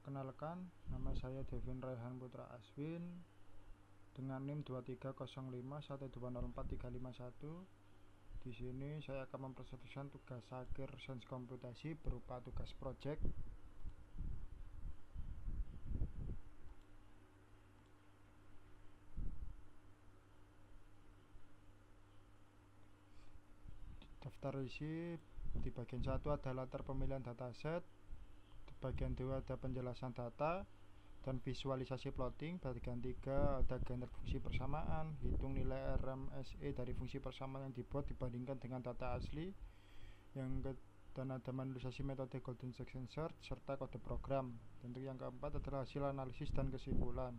Perkenalkan, nama saya Devin Raihan Putra Aswin dengan NIM 2305120431. Di sini saya akan mempresentasikan tugas akhir sains komputasi berupa tugas project. Daftar isi di bagian 1 adalah latar pemilihan dataset, di bagian 2 ada penjelasan data dan visualisasi plotting, bagian 3 ada generate fungsi persamaan, hitung nilai RMSE dari fungsi persamaan yang dibuat dibandingkan dengan data asli, dan ada manualisasi metode golden section search serta kode program. Untuk yang keempat adalah hasil analisis dan kesimpulan,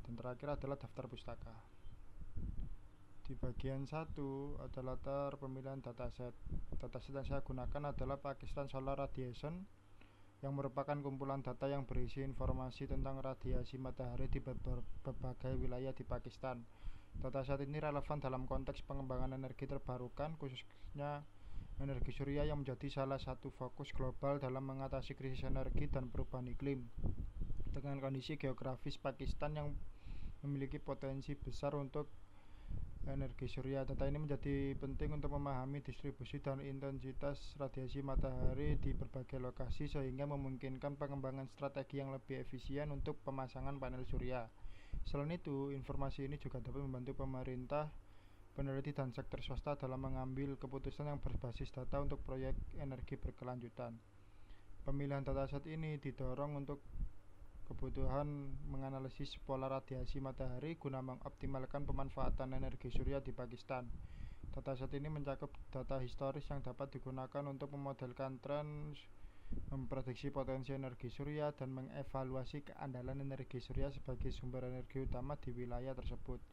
dan terakhir adalah daftar pustaka. Di bagian 1 ada latar pemilihan dataset. Dataset yang saya gunakan adalah Pakistan Solar Radiation, yang merupakan kumpulan data yang berisi informasi tentang radiasi matahari di berbagai wilayah di Pakistan. Dataset ini relevan dalam konteks pengembangan energi terbarukan, khususnya energi surya yang menjadi salah satu fokus global dalam mengatasi krisis energi dan perubahan iklim. Dengan kondisi geografis Pakistan yang memiliki potensi besar untuk energi surya, data ini menjadi penting untuk memahami distribusi dan intensitas radiasi matahari di berbagai lokasi sehingga memungkinkan pengembangan strategi yang lebih efisien untuk pemasangan panel surya. Selain itu, informasi ini juga dapat membantu pemerintah, peneliti, dan sektor swasta dalam mengambil keputusan yang berbasis data untuk proyek energi berkelanjutan. Pemilihan dataset ini didorong untuk kebutuhan menganalisis pola radiasi matahari guna mengoptimalkan pemanfaatan energi surya di Pakistan. Dataset ini mencakup data historis yang dapat digunakan untuk memodelkan tren, memprediksi potensi energi surya, dan mengevaluasi keandalan energi surya sebagai sumber energi utama di wilayah tersebut.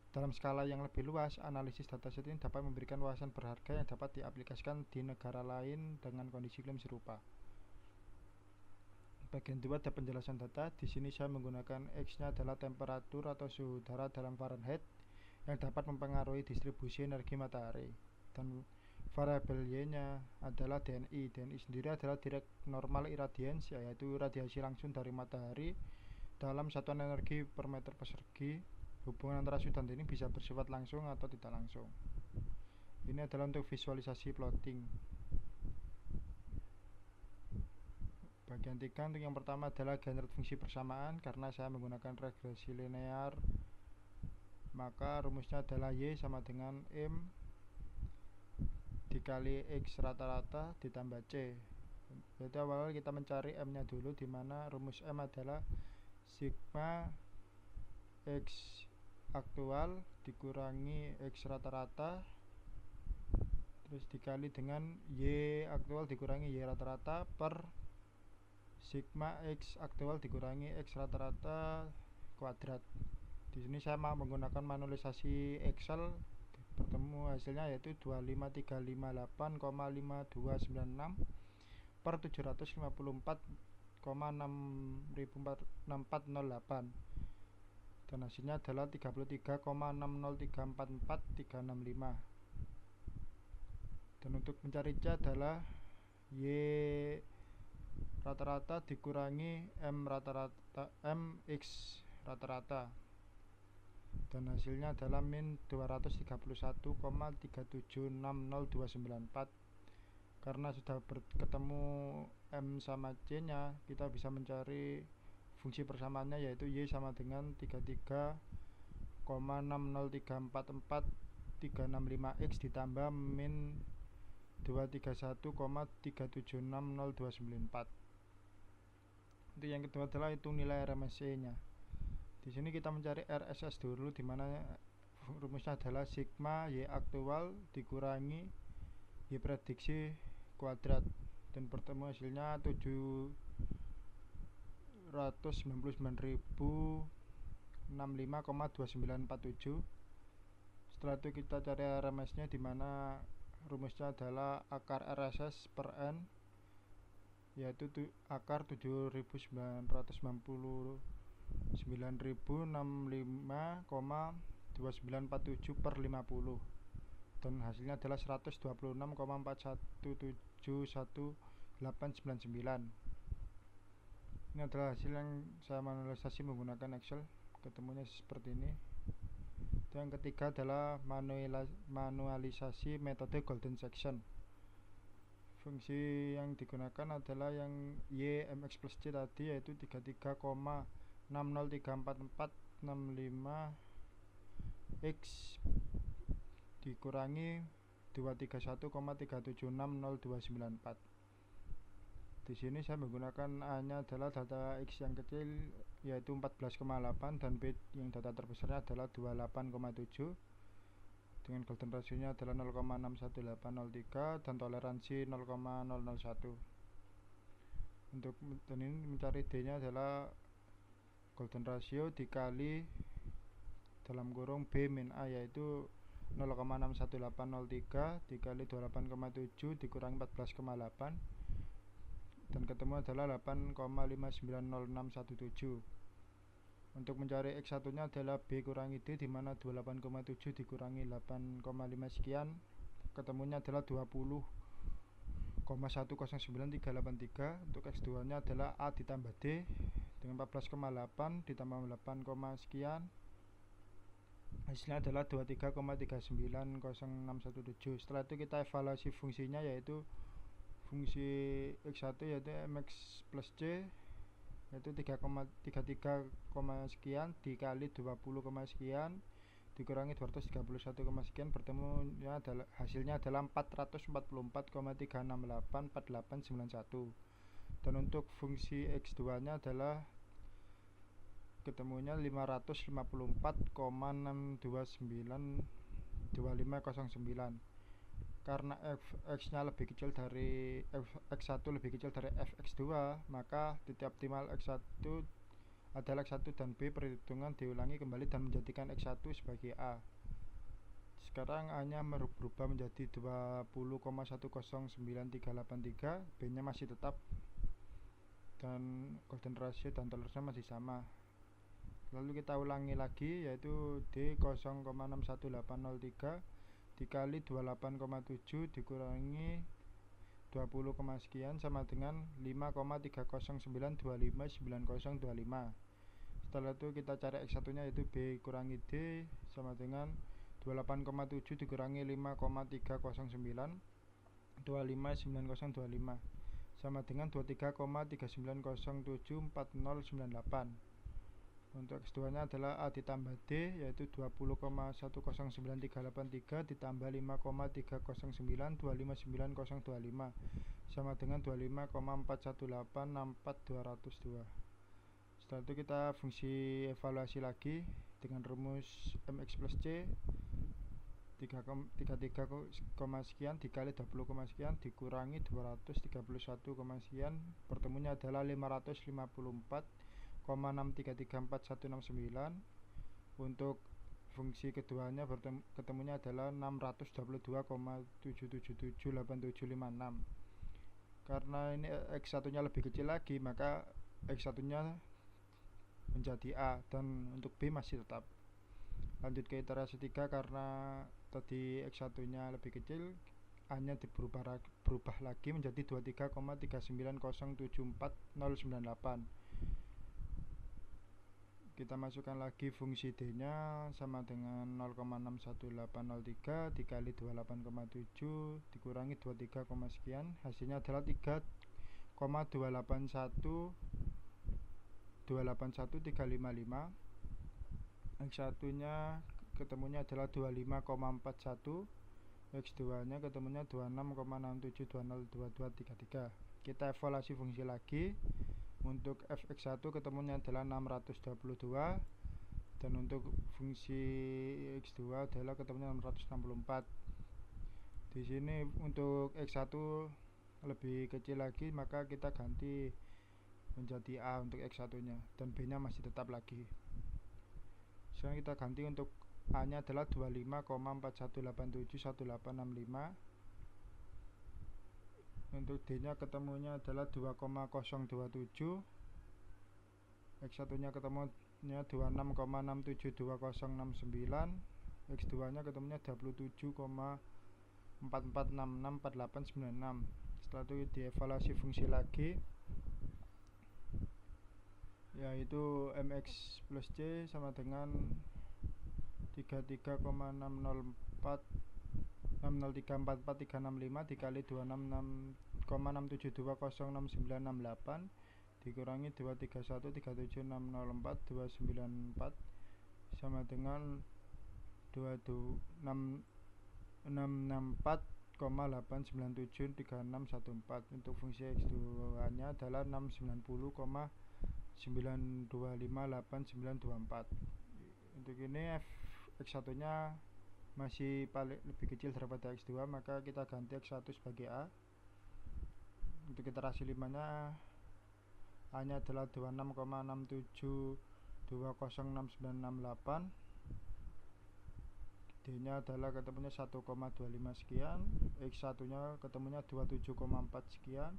Dalam skala yang lebih luas, analisis dataset ini dapat memberikan wawasan berharga yang dapat diaplikasikan di negara lain dengan kondisi iklim serupa. Bagian 2 ada penjelasan data. Di sini saya menggunakan X-nya adalah temperatur atau suhu udara dalam Fahrenheit yang dapat mempengaruhi distribusi energi matahari, dan variabel Y-nya adalah DNI. DNI sendiri adalah direct normal irradiance, yaitu radiasi langsung dari matahari dalam satuan energi per meter persegi. Hubungan antara suhu dan DNI bisa bersifat langsung atau tidak langsung. Ini adalah untuk visualisasi plotting. Bagian 3 untuk yang pertama adalah generate fungsi persamaan. Karena saya menggunakan regresi linear, maka rumusnya adalah Y sama dengan M dikali X rata-rata ditambah C. Jadi awal kita mencari M nya dulu, dimana rumus M adalah sigma X aktual dikurangi X rata-rata terus dikali dengan Y aktual dikurangi Y rata-rata per sigma X aktual dikurangi X rata-rata kuadrat. Di sini saya mau menggunakan manualisasi Excel, bertemu hasilnya yaitu 25358,5296 per 754,6408, dan hasilnya adalah 33,60344365. Dan untuk mencari C adalah Y rata-rata dikurangi M rata-rata MX rata-rata, dan hasilnya adalah min 231,3760294. Karena sudah ketemu M sama C nya, kita bisa mencari fungsi persamaannya, yaitu Y sama dengan 33,60344365X ditambah min 231,3760294. Untuk yang kedua adalah hitung nilai RMSE nya. Di sini kita mencari RSS dulu, dimana rumusnya adalah sigma Y aktual dikurangi Y prediksi kuadrat, dan bertemu hasilnya 799.065,2947. Setelah itu kita cari RMS nya, dimana rumusnya adalah akar RSS per N, yaitu akar 7.965,2947 per 50, dan hasilnya adalah 126,4171,899. Ini adalah hasil yang saya manualisasi menggunakan Excel, ketemunya seperti ini. Dan yang ketiga adalah manualisasi metode golden section. Fungsi yang digunakan adalah yang Y mx plus C tadi, yaitu 33,603445 X dikurangi 231,3760294. Di sini saya menggunakan A nya adalah data X yang kecil yaitu 14,8 dan B yang data terbesarnya adalah 28,7 dengan golden ratio nya adalah 0,61803 dan toleransi 0,001. Untuk ini mencari D nya adalah golden ratio dikali dalam kurung B min A, yaitu 0,61803 dikali 28,7 dikurangi 14,8 dan ketemu adalah 8,590617. Untuk mencari X1 nya adalah B kurangi D, dimana 28,7 dikurangi 8,5 sekian, ketemunya adalah 20,109,383. Untuk X2 nya adalah A ditambah D dengan 14,8 ditambah 8, sekian, hasilnya adalah 23,390617. Setelah itu kita evaluasi fungsinya, yaitu fungsi X1 yaitu mx plus C yaitu 3,33, sekian dikali 20, sekian dikurangi 231, sekian, bertemunya adalah hasilnya adalah 444,3684891. Dan untuk fungsi X2 nya adalah ketemunya 554,6292509. Karena X nya lebih kecil dari X1 lebih kecil dari Fx2, maka titik optimal X1 adalah X1 dan B perhitungan diulangi kembali dan menjadikan X1 sebagai A. Sekarang A nya berubah menjadi 20,109383, B nya masih tetap, dan golden ratio dan toleransinya masih sama. Lalu kita ulangi lagi, yaitu D 0,61803 dikali 28,7 dikurangi 20, sekian sama dengan 5,3092599025. Setelah itu kita cari X1 nya, yaitu B kurangi D sama dengan 28,7 dikurangi 5,3092599025 sama dengan 23,39074098. Untuk X2 nya adalah A ditambah D, yaitu 20,1099383 ditambah 5,3092599025 sama dengan 25,41864202. Setelah itu kita fungsi evaluasi lagi dengan rumus mx plus C 33, sekian dikali 20, sekian dikurangi 231, sekian, pertemunya adalah 554,6334169. Untuk fungsi keduanya ketemunya adalah 622,7778756. Karena ini X1 nya lebih kecil lagi, maka X1 nya menjadi A dan untuk B masih tetap. Lanjut ke iterasi 3, karena tadi X1 nya lebih kecil, A nya berubah lagi menjadi 23,39074098. Kita masukkan lagi fungsi D nya sama dengan 0,61803 dikali 28,7 dikurangi 23, sekian, hasilnya adalah 3,281355. X1 nya ketemunya adalah 25,41, X2 nya ketemunya 26,67202233. Kita evaluasi fungsi lagi. Untuk Fx1 ketemunya adalah 622 dan untuk fungsi X2 adalah ketemunya 664. Di sini untuk X1 lebih kecil lagi, maka kita ganti menjadi A untuk X1 nya dan B nya masih tetap lagi. Sekarang kita ganti, untuk A nya adalah 25,41871865. Untuk D nya ketemunya adalah 2,027, X1 nya ketemunya 26,672069, X2 nya ketemunya 27,44664896. Setelah itu dievaluasi fungsi lagi. yaitu mx plus c sama dengan 33,604 dikali 266,672066968 dikurangi 231,37604,294 sama dengan 664,8973614. Untuk fungsi x2 nya adalah 690,9258924. Untuk ini x1 nya masih lebih kecil daripada x2, maka kita ganti x1 sebagai a. Untuk iterasi 5 nya a nya adalah 26,67206968, d nya adalah ketemunya 1,25 sekian, x1 nya ketemunya 27,4 sekian,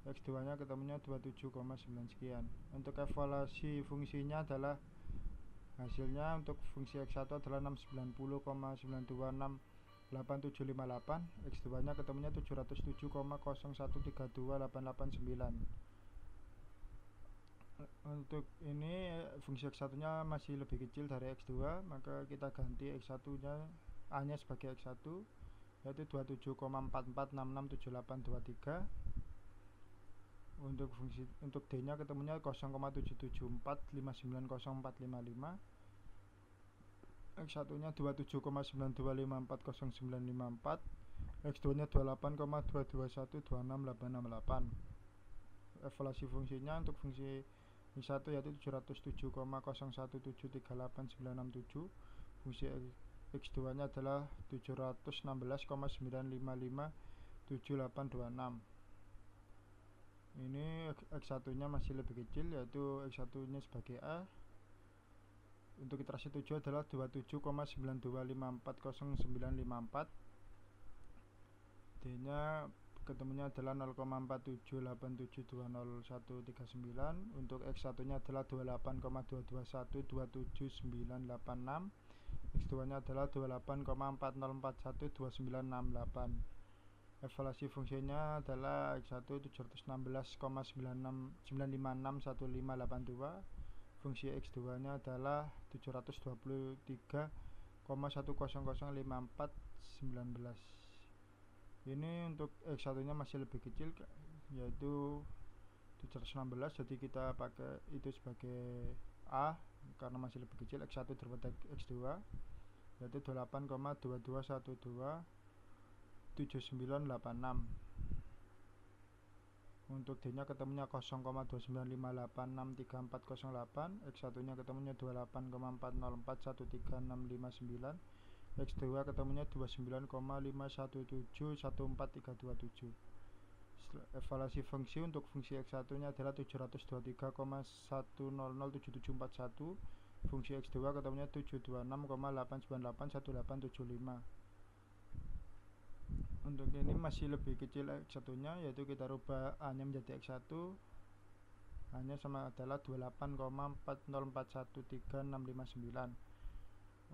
x2 nya ketemunya 27,9 sekian. Untuk evaluasi fungsinya adalah hasilnya untuk fungsi x1 adalah 690,9268758, x2 nya ketemunya 707,01328889. Untuk ini fungsi x1 nya masih lebih kecil dari x2, maka kita ganti x1 nya a nya sebagai x1 yaitu 27,44667823. Untuk d nya ketemunya 0,7745904555, x1 nya 27,92540954, x2 nya 28,2212668. Evaluasi fungsinya untuk fungsi x1 yaitu 707,01738967, fungsi x2 nya adalah 716,9557826. Ini x1 nya masih lebih kecil, yaitu x1 nya sebagai a. Untuk iterasi 7 adalah 27,92540954, d nya ketemunya adalah 0,4787200139. Untuk x1 nya adalah 28,221279986, x2 nya adalah 28,40412968. Evaluasi fungsinya adalah x1 716,9561582, fungsi x2 nya adalah 723,1005419. Ini untuk x1 nya masih lebih kecil, yaitu 716, jadi kita pakai itu sebagai a karena masih lebih kecil x1 daripada x2, yaitu 28,22127986. Untuk d nya ketemunya 0,2958634008, x1 nya ketemunya 28,40413659, x2 ketemunya 29,51714327. Evaluasi fungsi untuk fungsi x1 nya adalah 723,1007741, fungsi x2 ketemunya 726,8981875. Untuk ini masih lebih kecil x1 nya, yaitu kita rubah a nya menjadi x1, a nya sama adalah 28,40413659.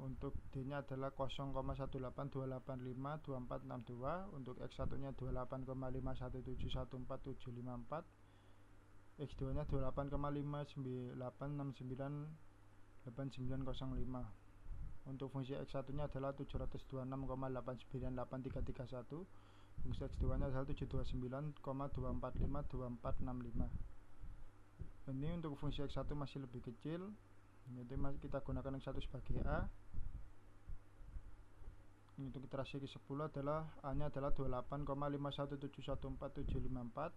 Untuk d nya adalah 0,182852462, untuk x1 nya 28,51714754, x2 nya 28,59898905. Untuk fungsi x1 nya adalah 726,898331, fungsi x2 nya adalah 729,2452465. Ini untuk fungsi x1 masih lebih kecil, jadi kita gunakan x1 sebagai a. Untuk iterasi ke-10 adalah a nya adalah 28,51714754,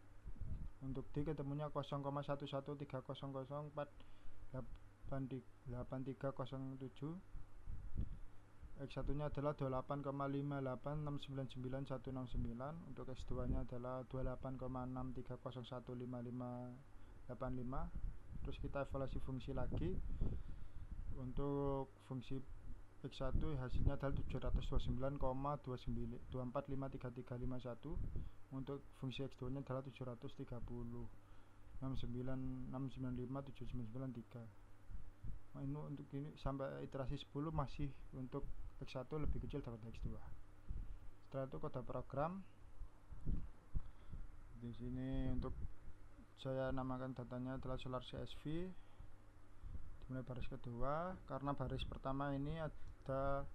untuk d ketemunya 0,11300488307, x1 nya adalah 28,58699169, untuk x2 nya adalah 28,63015585. Terus kita evaluasi fungsi lagi. Untuk fungsi x1 hasilnya adalah 729,24533351, untuk fungsi x2 nya adalah 730,695,793. Ini untuk ini sampai iterasi 10 masih untuk x1 lebih kecil daripada x2. Setelah itu kode program di sini, untuk saya namakan datanya adalah solar CSV. dimulai baris kedua. Karena baris pertama ini ada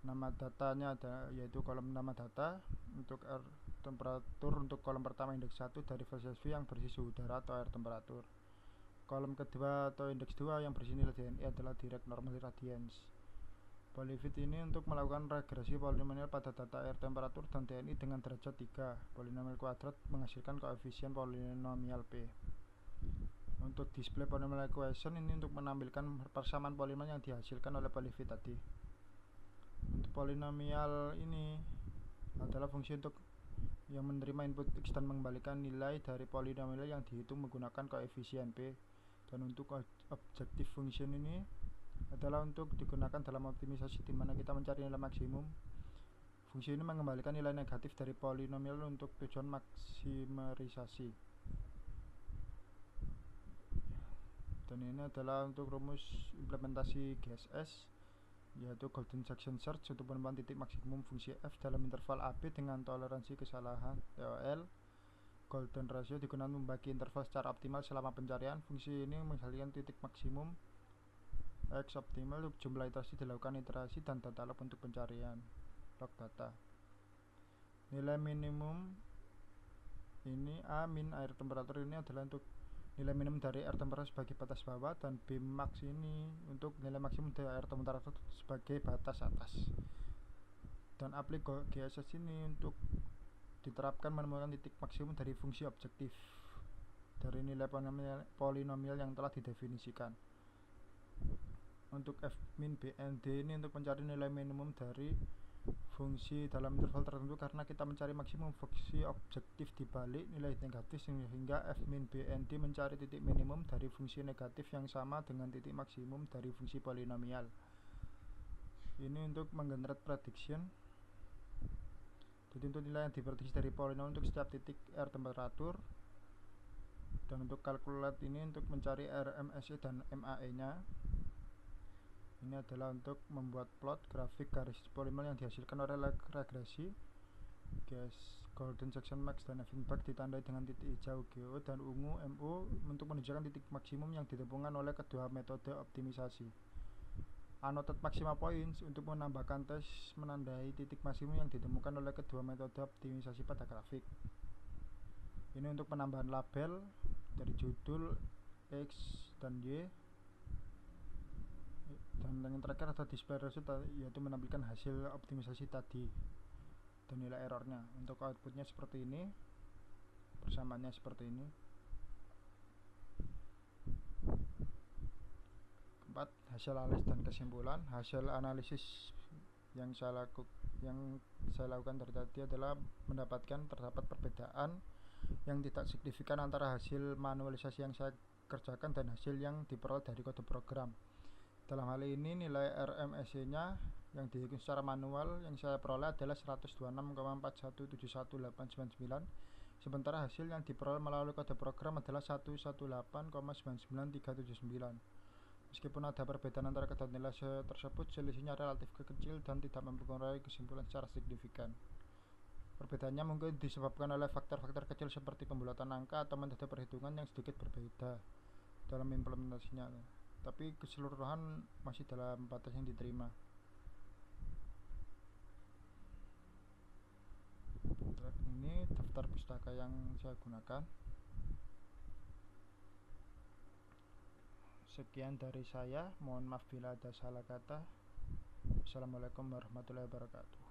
nama datanya, yaitu kolom nama data. Untuk air temperatur untuk kolom pertama indeks 1 dari VSV yang berisi suhu udara atau air temperatur. Kolom kedua atau indeks 2 yang berisi nilai DNI adalah direct normal radians. Polyfit ini untuk melakukan regresi polinomial pada data air temperatur dan DNI dengan derajat 3. Polinomial kuadrat menghasilkan koefisien polinomial P. Untuk display polynomial equation ini untuk menampilkan persamaan polinomial yang dihasilkan oleh polyfit tadi. Untuk polinomial ini adalah fungsi untuk yang menerima input X dan mengembalikan nilai dari polinomial yang dihitung menggunakan koefisien P. Dan untuk objektif function ini adalah untuk digunakan dalam optimisasi di mana kita mencari nilai maksimum. Fungsi ini mengembalikan nilai negatif dari polinomial untuk tujuan maksimisasi. Dan ini adalah untuk rumus implementasi GSS, yaitu Golden Section Search untuk penemuan titik maksimum fungsi f dalam interval AB dengan toleransi kesalahan TOL. Golden Ratio digunakan membagi interval secara optimal selama pencarian. Fungsi ini menghasilkan titik maksimum X optimal. Jumlah iterasi dilakukan iterasi dan data log untuk pencarian log data. Nilai minimum ini A min air temperatur ini adalah untuk nilai minimum dari air temperatur sebagai batas bawah, dan B max ini untuk nilai maksimum dari air temperatur sebagai batas atas. Dan aplik GSS ini untuk diterapkan menemukan titik maksimum dari fungsi objektif dari nilai polinomial yang telah didefinisikan. Untuk f min bnd ini untuk mencari nilai minimum dari fungsi dalam interval tertentu, karena kita mencari maksimum fungsi objektif dibalik nilai negatif, sehingga f min bnd mencari titik minimum dari fungsi negatif yang sama dengan titik maksimum dari fungsi polinomial. Ini untuk menggenerate prediction. Jadi untuk nilai yang diprediksi dari polinomial untuk setiap titik air temperatur. Dan untuk calculate ini untuk mencari RMSE dan MAE nya. Ini adalah untuk membuat plot grafik garis polinomial yang dihasilkan oleh regresi. Golden Section Max dan Effenberg ditandai dengan titik hijau GO dan ungu MO untuk menunjukkan titik maksimum yang ditemukan oleh kedua metode optimisasi. Annotated maxima points untuk menambahkan tes menandai titik maksimum yang ditemukan oleh kedua metode optimisasi pada grafik. Ini untuk penambahan label dari judul X dan Y. Dan yang terakhir ada display result, yaitu menampilkan hasil optimisasi tadi dan nilai errornya. Untuk outputnya seperti ini, persamaannya seperti ini. Keempat, hasil analisis dan kesimpulan. Hasil analisis yang saya lakukan dari tadi adalah mendapatkan terdapat perbedaan yang tidak signifikan antara hasil manualisasi yang saya kerjakan dan hasil yang diperoleh dari kode program. Dalam hal ini nilai RMSE nya yang dihitung secara manual yang saya peroleh adalah 126,4171899, sementara hasil yang diperoleh melalui kode program adalah 118,99379. Meskipun ada perbedaan antara kedua nilai tersebut, selisihnya relatif kecil dan tidak mempengaruhi kesimpulan secara signifikan. Perbedaannya mungkin disebabkan oleh faktor-faktor kecil seperti pembulatan angka atau metode perhitungan yang sedikit berbeda dalam implementasinya, tapi keseluruhan masih dalam batas yang diterima. Ini daftar pustaka yang saya gunakan. Sekian dari saya, mohon maaf bila ada salah kata. Assalamualaikum warahmatullahi wabarakatuh.